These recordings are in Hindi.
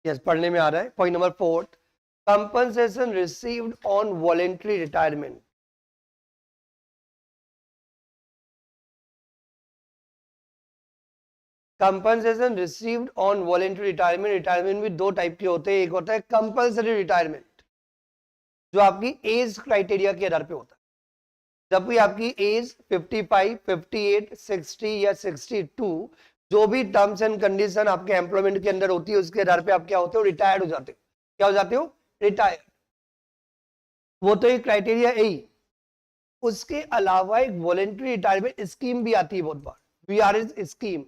यस, पढ़ने में आ रहा है। Point number 4, compensation received on voluntary retirement. Compensation received on voluntary retirement, retirement भी दो टाइप के होते हैं। एक होता है कंपल्सरी रिटायरमेंट, जो आपकी एज क्राइटेरिया के आधार पे होता है। जब भी आपकी एज 55, 58, 60 या 62, जो भी टर्म्स एंड कंडीशन आपके एम्प्लॉयमेंट के अंदर होती है, उसके आधार पे आप क्या होते हो, रिटायर्ड हो जाते हो। क्या हो जाते हो, रिटायर। वो तो एक क्राइटेरिया यही। उसके अलावा एक वॉलेंटरी रिटायरमेंट स्कीम भी आती है बहुत बार, वीआरएस स्कीम।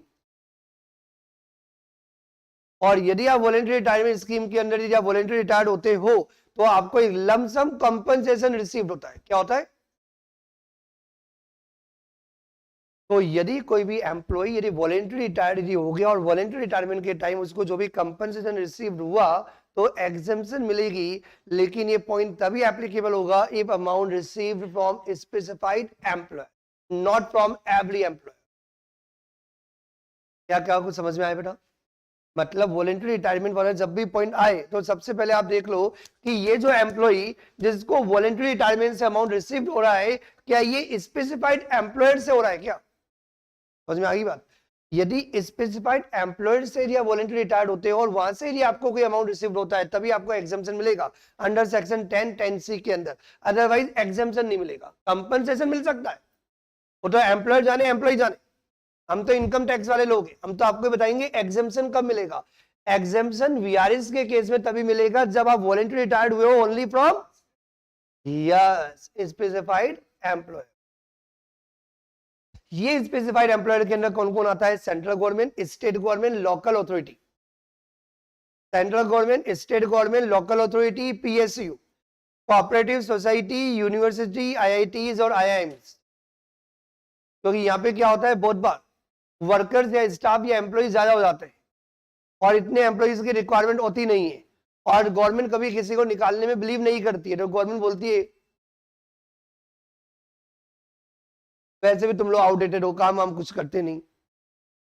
और यदि आप वॉलेंटरी रिटायरमेंट स्कीम के अंदर यदि आप वॉलेंटरी रिटायर्ड होते हो, तो आपको एक लमसम कंपनसेशन रिसीव होता है। क्या होता है? तो यदि कोई भी एम्प्लॉय यदि वॉलेंटरी रिटायर्ड यदि हो गया और वॉलेंटरी रिटायरमेंट के टाइम उसको जो भी कंपनसेशन रिसीव हुआ, तो एग्जेम्पशन मिलेगी। लेकिन ये पॉइंट तभी एप्लीकेबल होगा if amount received from specified employee, not from every employee. क्या कुछ समझ में आया बेटा? मतलब वॉलेंटरी रिटायरमेंट वाला जब भी पॉइंट आए, तो सबसे पहले आप देख लो कि ये जो एम्प्लॉय जिसको वॉलेंटरी रिटायरमेंट से अमाउंट रिसीव्ड हो रहा है, क्या ये स्पेसिफाइड एम्प्लॉयर से हो रहा है? क्या समझ में आ गई बात? यदि स्पेसिफाइड एम्प्लॉयर से या वॉलंटरी रिटायर्ड होते हो और वहां से यदि आपको कोई अमाउंट रिसीव होता है, तभी आपको एग्जाम्पशन मिलेगा अंडर सेक्शन 10(10)(c) के अंदर। अदरवाइज एग्जाम्पशन नहीं मिलेगा। कंपनसेशन मिल सकता है, वो तो एम्प्लॉयर जाने एम्प्लॉय जाने, हम तो इनकम टैक्स वाले लोग हैं, हम तो आपको बताएंगे एग्जाम्पशन कब मिलेगा। एग्जाम्पशन वीआरएस के केस में तभी मिलेगा जब आप वॉलंटरी रिटायर्ड हुए हो only from yes specified employer. ये स्पेसिफाइड एम्प्लॉयर के अंदर कौन कौन आता है? Central government, state government, local authority. Central government, state government, local authority, PSU, cooperative society, university, IITs और आईआईएम्स। क्योंकि यहाँ पे क्या होता है, बहुत बार वर्कर्स या स्टाफ या एम्प्लॉय ज्यादा हो जाते हैं और इतने एम्प्लॉयज की रिक्वायरमेंट होती नहीं है, और गवर्नमेंट कभी किसी को निकालने में बिलीव नहीं करती है। तो गवर्नमेंट बोलती है वैसे भी तुम लोग आउटडेटेड हो, काम हम कुछ करते नहीं,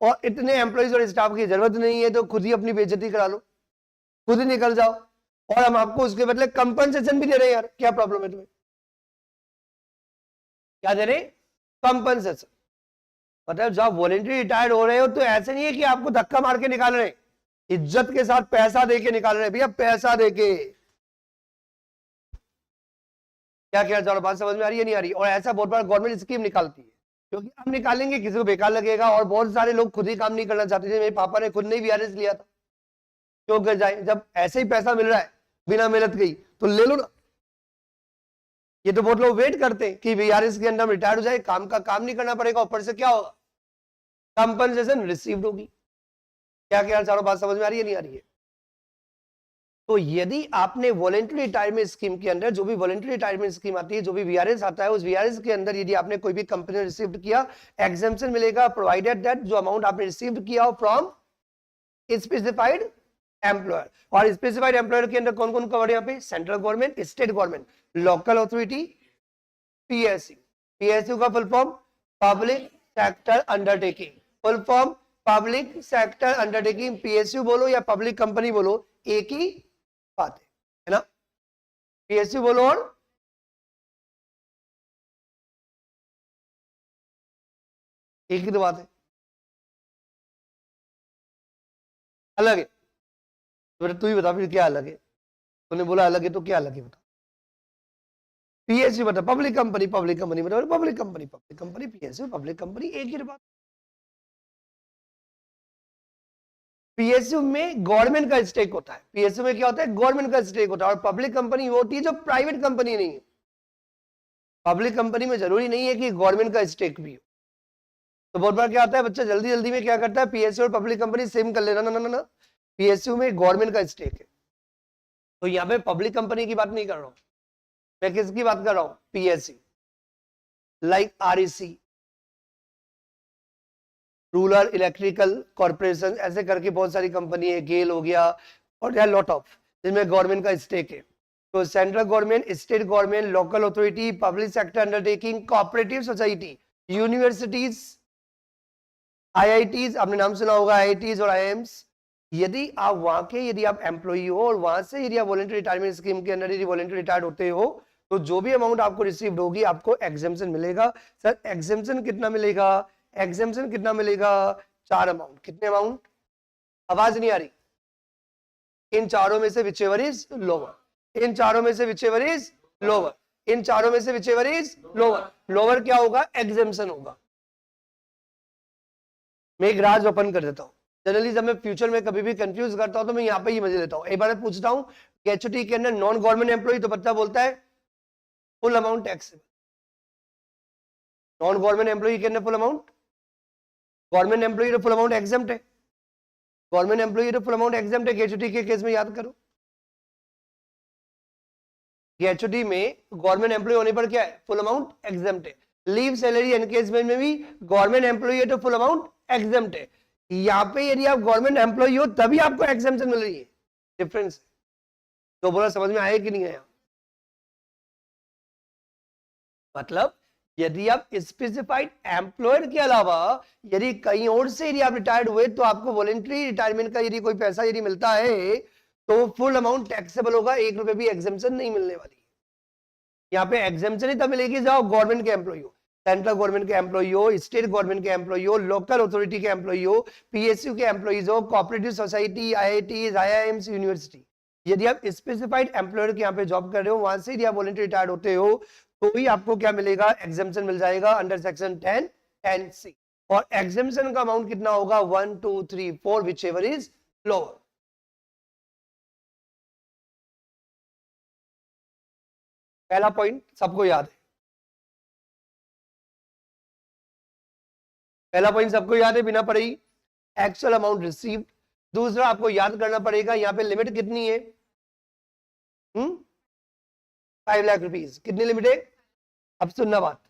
और इतने एम्प्लॉयज और स्टाफ की जरूरत नहीं है, तो खुद ही अपनी बेइज्जती करा लो, खुद ही निकल जाओ, और हम आपको उसके बदले कंपनसेशन भी दे रहे हैं। यार क्या प्रॉब्लम है तुम्हें? क्या दे रहे? कंपनसेशन। मतलब जब वॉलंटरी रिटायर्ड हो रहे हो, तो ऐसे नहीं है कि आपको धक्का मार के निकाल रहे हैं, इज्जत के साथ पैसा देके निकाल रहे हैं भैया, पैसा देके। क्या चलो बात समझ में आ रही है नहीं आ रही? और ऐसा बहुत बार गवर्नमेंट स्कीम निकालती है, क्योंकि हम निकालेंगे किसी को बेकार लगेगा, और बहुत सारे लोग खुद ही काम नहीं करना चाहते थे। मेरे पापा ने खुद नहीं वीआरएस लिया था, क्यों कर जाए, जब ऐसे ही पैसा मिल रहा है बिना मेहनत गई तो ले लो ना। ये तो बहुत लोग वेट करते हैं कि वीआरएस के अंदर रिटायर हो जाए, काम का काम नहीं करना पड़ेगा, ऊपर से क्या होगा, कंपनसेशन रिसीव्ड होगी। क्या चारों बात समझ में आ रही है नहीं आ रही है? तो यदि आपने वॉलंटरी रिटायरमेंट स्कीम के अंदर, जो भी वॉलंटरी रिटायरमेंट स्कीम आती है, जो भी वीआरएस आता है, उस वीआरएस के अंदर यदि आपने कोई भी कंपनी रिसीव किया, एग्जाम्पशन मिलेगा, प्रोवाइडेड दैट जो अमाउंट आपने रिसीव किया हो फ्रॉम स्पेसिफाइड एम्प्लॉयर। और स्पेसिफाइड एम्प्लॉयर के अंदर कौन कौन कवर है यहाँ पे? Central government, state government, local authority, PSU. PSU का full form public sector undertaking, full form public sector undertaking. PSU बोलो या पब्लिक कंपनी बोलो, एक ही बात है ना? पीएसयू बोलो और एक ही तो बात है, अलग है। तो तू ही बता फिर क्या अलग है? तूने बोला अलग है तो क्या अलग है बता? पीएसयू बता, पब्लिक कंपनी बता, public company, PSU public company, एक ही बात। पीएसयू में गवर्नमेंट का स्टेक होता है, पीएसयू में क्या होता है, गवर्नमेंट का स्टेक होता है। और पब्लिक कंपनी वो होती है जो प्राइवेट कंपनी नहीं है। पब्लिक कंपनी में जरूरी नहीं है कि गवर्नमेंट का स्टेक भी हो। तो बहुत बार क्या होता है, बच्चा जल्दी जल्दी में क्या करता है, पीएसयू और पब्लिक कंपनी सेम कर लेना, ना, पीएसयू में गवर्नमेंट का स्टेक है। तो यहाँ पे पब्लिक कंपनी की बात नहीं कर रहा हूं मैं, किसकी बात कर रहा हूं? PSU, like REC, rural electrical corporation, ऐसे करके बहुत सारी कंपनी है, गेल हो गया, और यार लॉट ऑफ, जिनमें गवर्नमेंट का स्टेक है। तो central government, state government, local authority, public sector undertaking, cooperative society, universities, IITs, आपने नाम सुना होगा आईआईटीज और आईआईएम्स, यदि आप वहां के यदि आप एम्प्लॉई हो और वहां से यदि आप वॉलंटरी रिटायरमेंट स्कीम के अंदर यदि वॉलंटरी रिटायर्ड होते हो तो जो भी अमाउंट आपको रिसीव्ड होगी आपको एग्जेम्पशन मिलेगा। सर एग्जेम्पशन कितना मिलेगा? एग्जेम्पशन कितना मिलेगा? 4 अमाउंट। कितने अमाउंट? आवाज नहीं आ रही। इन चारों में से विचेवर इज लोअर। इन चारों में से विचेवर इज लोअर। इन चारों में से विचेवर इज लोअर। लोअर क्या होगा? एग्जेम्पशन होगा। मैं एक राज ओपन कर देता हूं। जनरली जब मैं फ्यूचर में कभी भी कंफ्यूज करता हूं तो मैं यहां पे ही मजे लेता हूं। एक बार मैं पूछता हूं ग्रेच्युटी के अंदर नॉन गवर्नमेंट एम्प्लॉय तो बच्चा बोलता है full amount taxable. Non government employee के अंदर फुल अमाउंट, गवर्नमेंट एम्प्लॉय तो फुल अमाउंट एग्जेम्प्ट है। गवर्नमेंट एम्प्लॉय तो फुल अमाउंट एग्जेम्प्ट है। ग्रेच्युटी के केस में याद करो, ग्रेच्युटी में गवर्नमेंट एम्प्लॉय होने पर क्या है? फुल अमाउंट एग्जेम्प्ट है। लीव सैलरी एनकेजमेंट में भी गवर्नमेंट एम्प्लॉय है तो फुल अमाउंट एग्जेम्प्ट है। यहाँ पे यदि आप गवर्नमेंट एम्प्लॉय हो तभी आपको एग्जेम्पशन मिल रही है। डिफरेंस तो बोला, समझ में आया कि नहीं आया? मतलब यदि आप स्पेसिफाइड एम्प्लॉयर के अलावा यदि कहीं और से यदि आप रिटायर्ड हुए तो आपको वॉलंटरी रिटायरमेंट का यदि कोई पैसा यदि मिलता है तो फुल अमाउंट टैक्सेबल होगा। 1 रुपए भी एग्जेम्पशन नहीं मिलने वाली। यहाँ पे एग्जेम्पशन ही तब मिलेगी जब आप गवर्नमेंट के एम्प्लॉय हो, सेंट्रल गवर्नमेंट के एम्प्लॉय हो, स्टेट गवर्नमेंट के एम्प्लॉय हो, लोकल अथॉरिटी के एम्प्लॉय हो, पीएसयू के एम्प्लॉइज हो, cooperative society, IITs, IIMs, university. यदि आप स्पेसिफाइड एम्प्लॉयर के यहाँ पे जॉब कर रहे हो, वहां से यदि आप वॉलंटरी रिटायर्ड होते हो तो ही आपको क्या मिलेगा? एग्जेम्पशन मिल जाएगा अंडर सेक्शन 10(10)(c). और एग्जेम्पशन का अमाउंट कितना होगा? 1, 2, 3, 4 विच एवर इज लोअर। पहला पॉइंट सबको याद है। पहला पॉइंट सबको याद है बिना पढ़े ही, एक्चुअल अमाउंट रिसीव्ड। दूसरा आपको याद करना पड़ेगा यहाँ पे लिमिट कितनी है? 5 लाख रुपीज। कितनी लिमिट है? अब सुनना बात,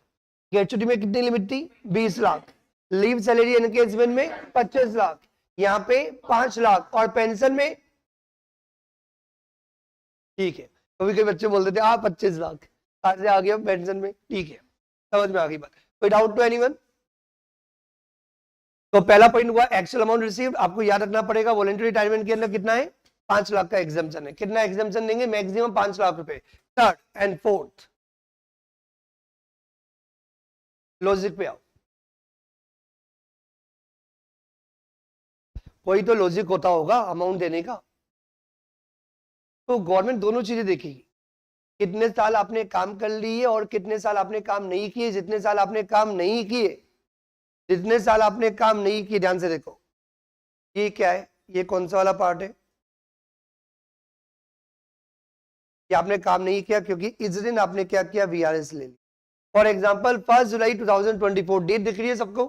ग्रेच्युटी में कितनी लिमिट थी? 20 लाख। लीव सैलरी एनकेजमेंट में 25 लाख। यहाँ पे 5 लाख। और पेंशन में, ठीक है, कभी कभी बच्चे बोलते थे 25 लाख कहां से आ गया पेंशन में। ठीक है, समझ में आ गई बात। कोई डाउट टू एनीवन? तो पहला पॉइंट हुआ एक्चुअल अमाउंट रिसीव्ड। आपको याद रखना पड़ेगा वॉलंटरी रिटायरमेंट के अंदर कितना है? 5 लाख का एग्जेम्पशन है। कितना एग्जेम्पशन देंगे? मैक्सिमम 5 लाख रुपए। थर्ड एंड फोर्थ, लॉजिक पे आओ। कोई तो लॉजिक होता होगा अमाउंट देने का। तो गवर्नमेंट दोनों चीजें देखेगी, कितने साल आपने काम कर लिए और कितने साल आपने काम नहीं किए। जितने साल आपने काम नहीं किए, जितने साल आपने काम नहीं किए, ध्यान से देखो, ये क्या है? ये कौन सा वाला पार्ट है? ये आपने काम नहीं किया क्योंकि इस दिन आपने क्या किया? वीआरएस ले ली। फॉर एग्जाम्पल 1 जुलाई 2024, डेट दिख रही है सबको?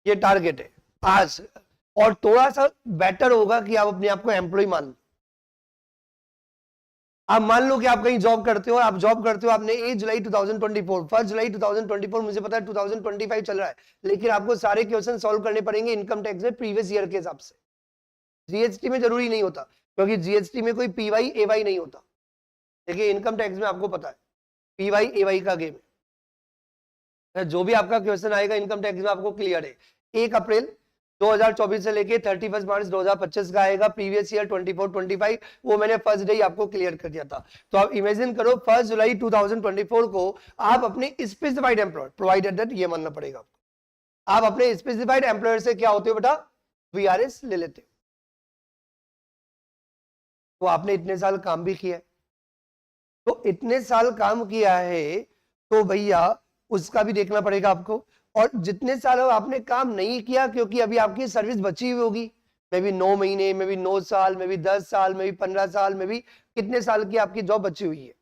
ये टारगेट है आज। और थोड़ा सा बेटर होगा कि आप अपने आप को एम्प्लॉय मान लो। आप मान लो कि आप कहीं जॉब करते हो, आप जॉब करते हो, आपने 1 जुलाई 2024, 1 जुलाई 2024, मुझे पता है 2025 चल रहा है, लेकिन आपको सारे क्वेश्चन सॉल्व करने पड़ेंगे इनकम टैक्स में प्रीवियस ईयर के हिसाब से। जीएसटी में जरूरी नहीं होता क्योंकि जीएसटी में कोई पीवाई एवाई नहीं होता। देखिए इनकम टैक्स में आपको पता है पीवाई एवाई का गेम है। जो भी आपका क्वेश्चन आएगा इनकम टैक्स में आपको क्लियर है। 1 अप्रैल 2024 से लेके 31 मार्च 2025 का आएगा प्रीवियस ईयर 24-25, वो मैंने फर्स्ट डे आपको क्लियर कर दिया था। तो आप इमेजिन करो 1 जुलाई 2024 को आप अपने स्पेसिफाइड एम्प्लॉयर, प्रोवाइडेड दैट, ये मानना पड़ेगा आपको, आप अपने स्पेसिफाइड एम्प्लॉयर से क्या होते हो बेटा? वीआरएस ले लेते हो। तो आपने इतने साल काम भी किया है, तो इतने साल काम किया है तो भैया उसका भी देखना पड़ेगा आपको। और जितने साल आपने काम नहीं किया क्योंकि अभी आपकी सर्विस बची हुई होगी, मे भी 9 महीने, मे भी 9 साल, मे भी 10 साल, मे भी 15 साल, मे भी कितने साल की आपकी जॉब बची हुई है।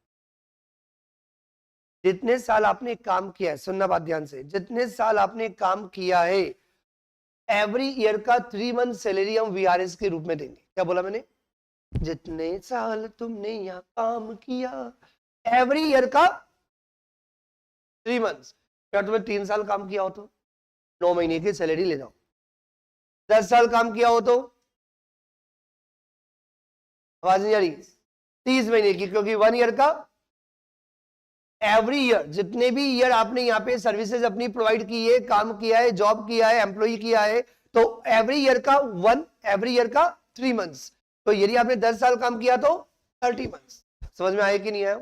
जितने साल आपने काम किया है, सुनना बात ध्यान से, जितने साल आपने काम किया है एवरी ईयर का 3 मंथ सैलरी हम वीआरएस के रूप में देंगे। क्या बोला मैंने? जितने साल तुमने यहाँ काम किया एवरी ईयर का 3 मंथ्स। क्या तुम्हें 3 साल काम किया हो तो 9 महीने की सैलरी ले जाओ। 10 साल काम किया हो तो आवाज नहीं आ रही, 30 महीने की, क्योंकि 1 ईयर का एवरी ईयर, जितने भी ईयर आपने यहाँ पे सर्विसेज अपनी प्रोवाइड की है, काम किया है, जॉब किया है, एम्प्लॉय किया है, तो एवरी ईयर का 1, एवरी ईयर का 3 मंथ्स। तो यदि आपने 10 साल काम किया तो 30 मंथ्स। समझ में आया कि नहीं आया?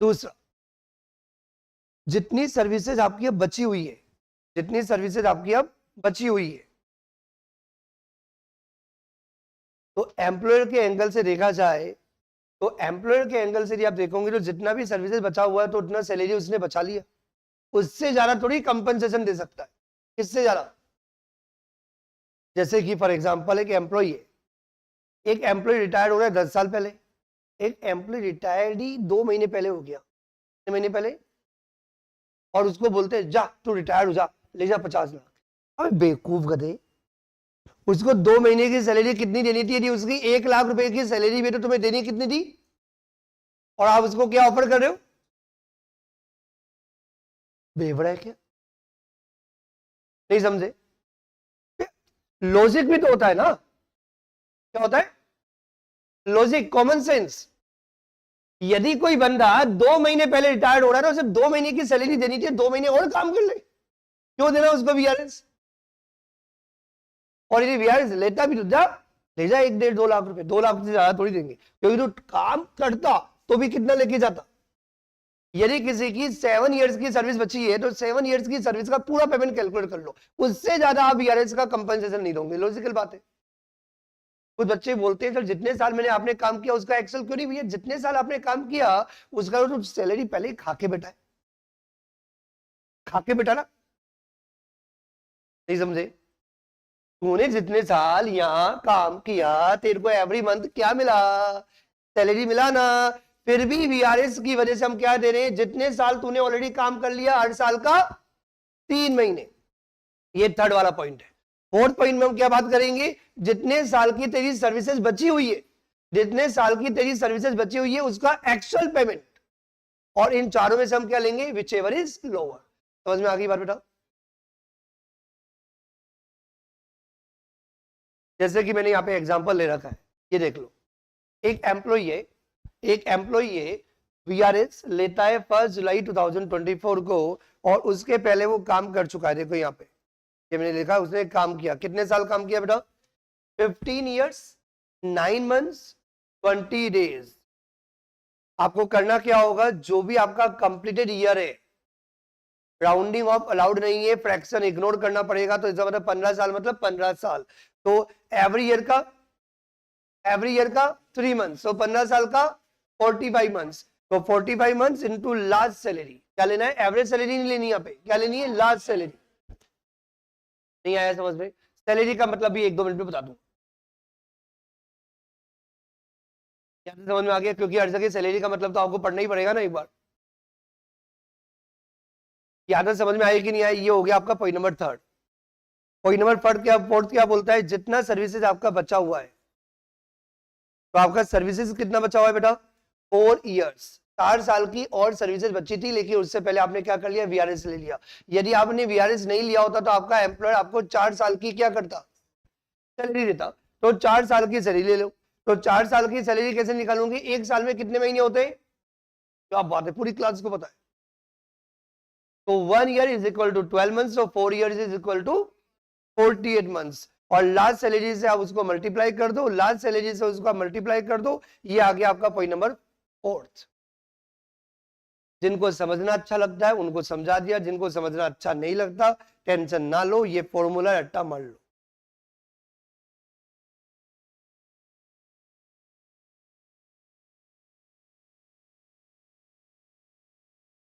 दूसरा, जितनी सर्विसेज आपकी अब बची हुई है, जितनी सर्विसेज आपकी अब बची हुई है, तो एम्प्लॉयर के एंगल से देखा जाए तो एम्प्लॉयर के एंगल से यदि आप देखोगे तो जितना भी सर्विसेज बचा हुआ है तो उतना सैलरी उसने बचा लिया, उससे ज्यादा थोड़ी कंपनसेशन दे सकता है। किससे ज्यादा? जैसे कि फॉर एग्जांपल एक एम्प्लॉय है, एक एम्प्लॉय रिटायर्ड हो रहा है 10 साल पहले, एक एम्प्लॉय रिटायर्ड ही 2 महीने पहले हो गया, 2 महीने पहले, और उसको बोलते हैं जा तू रिटायर्ड हो जा, ले जा 50 लाख। अबे बेवकूफ गधे, उसको 2 महीने की सैलरी कितनी देनी थी? यदि उसकी 1 लाख रुपए की सैलरी भी तो तुम्हें देनी कितनी थी? और आप उसको क्या ऑफर कर रहे हो? बेवड़ा है क्या? नहीं समझे? लॉजिक भी तो होता है ना, क्या होता है? Logic, common sense. यदि कोई बंदा 2 महीने पहले रिटायर्ड हो रहा है तो सिर्फ 2 महीने की सैलरी देनी थी, 2 महीने और काम कर ले, क्यों देना उसको वीआरएस? और यदि वीआरएस लेता भी तो जा, ले जा 1, 1.5, 2 लाख रुपए, 2 लाख से ज्यादा थोड़ी देंगे, क्योंकि तो काम करता तो भी कितना लेके जाता। यदि किसी की 7 इयर्स की सर्विस बची है तो 7 इयर्स की सर्विस का पूरा पेमेंट कैलकुलेट कर लो, उससे ज्यादा आप वीआरएस का कंपनसेशन नहीं दोगे। लॉजिकल बात है। कुछ बच्चे बोलते हैं सर जितने साल मैंने आपने काम किया उसका एक्सेल क्यों नहीं? भैया जितने साल आपने काम किया उसका तो सैलरी पहले ही खा के बैठा है, खा के बैठा ना। नहीं समझे? तूने जितने साल यहाँ काम किया तेरे को एवरी मंथ क्या मिला? सैलरी मिला ना। फिर भी वीआरएस की वजह से हम क्या दे रहे हैं? जितने साल तूने ऑलरेडी काम कर लिया, हर साल का 3 महीने। ये थर्ड वाला पॉइंट है। फोर्थ पॉइंट में हम क्या बात करेंगे? जितने साल की तेरी सर्विसेज बची हुई है, जितने साल की तेरी सर्विसेज बची हुई है उसका एक्चुअल पेमेंट, और इन चारों में से हम क्या लेंगे? Which ever is lower. समझ में आ गई बात बेटा? जैसे कि मैंने यहाँ पे एग्जांपल ले रखा है, ये देख लो। एक एम्प्लॉई है, एक एम्प्लॉई है, वीआरएस लेता है 1 जुलाई 2024 को, और उसके पहले वो काम कर चुका है। देखो यहाँ पे ये मैंने लिखा, उसने काम किया, कितने साल काम किया बेटा? 15 इयर्स 9 मंथ्स 20 डेज। आपको करना क्या होगा? जो भी आपका कंप्लीटेड ईयर है, राउंडिंग ऑफ अलाउड नहीं है, फ्रैक्शन इग्नोर करना पड़ेगा, तो इसका मतलब 15 साल मतलब 15 साल। तो एवरी ईयर का 3 मंथ्स, तो 15 साल का 45 मंथ्स, तो 45 मंथ्स इनटू लास्ट सैलरी। क्या लेना है? एवरेज सैलरी नहीं लेनी, यहाँ पे क्या लेनी है? Last salary. नहीं आया समझ में? सैलरी का मतलब भी 1-2 मिनट में बता दूं, क्या समझ में आ गया? क्योंकि हर जगह सैलरी का मतलब तो आपको पढ़ना ही पड़ेगा ना एक बार। याद समझ में आया कि नहीं आया? ये हो गया आपका पॉइंट नंबर 3। पॉइंट नंबर 4 क्या बोलता है? जितना सर्विसेज आपका बचा हुआ है, तो आपका सर्विसेज कितना बचा हुआ है बेटा? 4 इयर्स, 4 साल की और सर्विसेज बची थी, लेकिन उससे पहले आपने क्या कर लिया? वीआरएस ले लिया। यदि आपने वीआरएस नहीं लिया होता तो आपका एम्प्लॉयर आपको 4 साल की क्या करता? सैलरी देता। तो 4 साल की सैलरी ले लो। तो 4 साल की सैलरी कैसे निकालूंगी? 1 साल में कितने महीने होते हैं? क्या बात है, पूरी क्लास को पता है। तो 1 year is equal to 12 months, तो 4 years is equal to 48 months, और लास्ट सैलरी से आप उसको मल्टीप्लाई कर दो, लास्ट सैलरी से उसको मल्टीप्लाई कर दो। ये आ गया आपका पॉइंट नंबर 4। जिनको समझना अच्छा लगता है उनको समझा दिया, जिनको समझना अच्छा नहीं लगता टेंशन ना लो, ये फॉर्मूला रट्टा मार लो।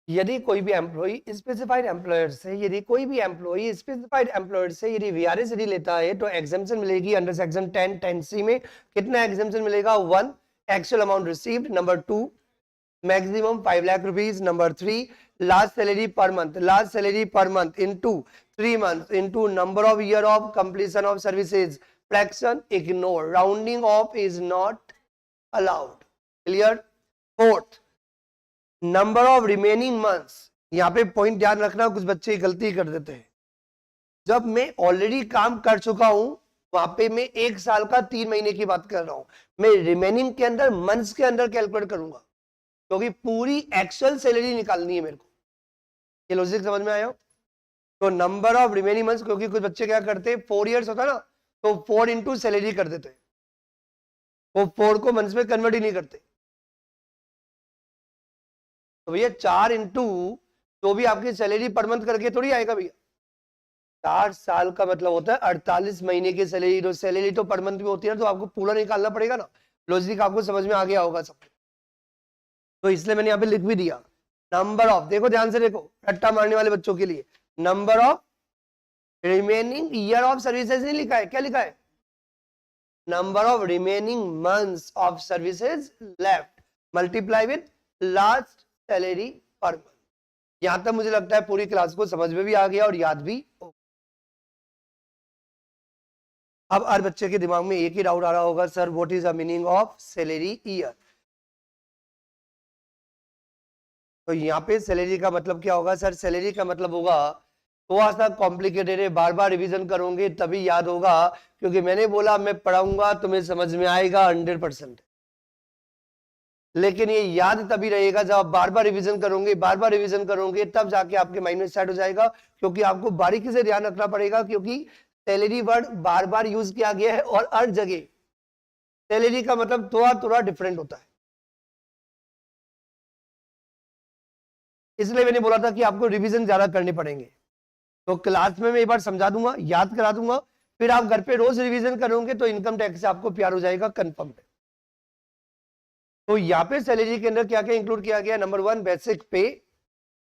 यदि कोई भी एम्प्लॉई स्पेसिफाइड एम्प्लॉयर से, यदि कोई भी एम्प्लॉई स्पेसिफाइड एम्प्लॉयर से यदि वीआरएस यदि लेता है तो एग्जाम्पशन मिलेगी अंडर सेक्शन 10(10)(c) में। कितना एग्जाम्पशन मिलेगा? 1, actual amount received, number 2, maximum 5 lakh rupees, number 3, last salary per month, last salary per month into 3 months into number of year of completion of services, fraction ignore, rounding off is not allowed. Clear? 4th, number of remaining months. यहाँ पे पॉइंट ध्यान रखना, कुछ बच्चे गलती कर देते हैं। जब मैं ऑलरेडी काम कर चुका हूं वहां पे मैं 1 साल का 3 महीने की बात कर रहा हूं, मैं रिमेनिंग के अंदर मंथ्स के अंदर कैलकुलेट करूंगा। क्योंकि पूरी एक्चुअल सैलरी निकालनी है मेरे को। ये लॉजिक समझ में आया? तो नंबर ऑफ रिमेनिंग मंथ्स, क्योंकि कुछ बच्चे क्या करते हैं 4 इयर्स होता है ना, तो 4 इंटू सैलरी कर देते हैं, वो 4 को मंथ्स में कन्वर्ट ही नहीं करते। तो भैया 4 इंटू जो भी आपकी सैलरी पर मंथ करके थोड़ी आएगा भैया। 4 साल का मतलब होता है 48 महीने की सैलरी। तो सैलरी तो पर मंथ में होती है ना, तो आपको पूरा निकालना पड़ेगा ना। लॉजिक आपको समझ में आ गया होगा सब। तो इसलिए मैंने यहाँ पे लिख भी दिया नंबर ऑफ, देखो ध्यान से देखो, रट्टा मारने वाले बच्चों के लिए, number of remaining year of services नहीं लिखा है, क्या लिखा है? Number of remaining months of services left multiply with last salary per month. यहां तक मुझे लगता है पूरी क्लास को समझ में भी आ गया और याद भी हो। अब हर बच्चे के दिमाग में एक ही डाउट आ रहा होगा, sir what is the meaning of salary year? तो यहाँ पे सैलरी का मतलब क्या होगा? सर सैलरी का मतलब होगा, थोड़ा सा कॉम्प्लिकेटेड है, बार बार रिवीजन करोगे तभी याद होगा, क्योंकि मैंने बोला मैं पढ़ाऊंगा तुम्हें समझ में आएगा 100%, लेकिन ये याद तभी रहेगा जब आप बार बार रिवीजन करोगे, बार बार रिवीजन करोगे तब जाके आपके माइंड में सेट हो जाएगा। क्योंकि आपको बारीकी से ध्यान रखना पड़ेगा, क्योंकि सैलरी वर्ड बार बार यूज किया गया है और हर जगह सैलरी का मतलब थोड़ा थोड़ा डिफरेंट होता है। इसलिए मैंने बोला था कि आपको रिवीजन ज्यादा करने पड़ेंगे। तो क्लास में मैं एक बार समझा दूंगा, याद करा दूंगा, फिर आप घर पे रोज रिवीजन करोगे तो इनकम टैक्स से आपको प्यार हो जाएगा कंफर्म है। तो यहाँ पे सैलरी के अंदर क्या क्या इंक्लूड किया गया? नंबर 1 बेसिक पे,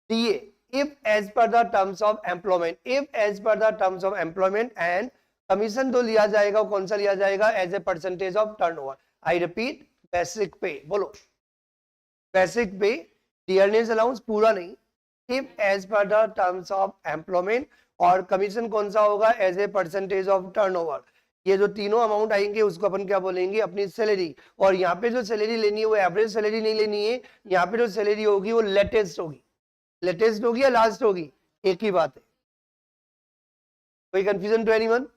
DA if as per the terms of employment, if as per the terms of employment, and commission तो लिया जाएगा, कौन सा लिया जाएगा? As a percentage of turnover. I repeat, basic pay, बोलो बेसिक पे, डियरनेस अलाउंस पूरा नहीं, if as per the terms of employment, और कमीशन कौन सा होगा? As a percentage of turnover. ये जो तीनों अमाउंट आएंगे उसको अपन क्या बोलेंगे? अपनी सैलरी। और यहाँ पे जो सैलरी लेनी है वो एवरेज सैलरी नहीं लेनी है, यहाँ पे जो सैलरी होगी वो लेटेस्ट होगी। लेटेस्ट होगी या लास्ट होगी? एक ही बात है। कोई कंफ्यूजन टू एनीवन?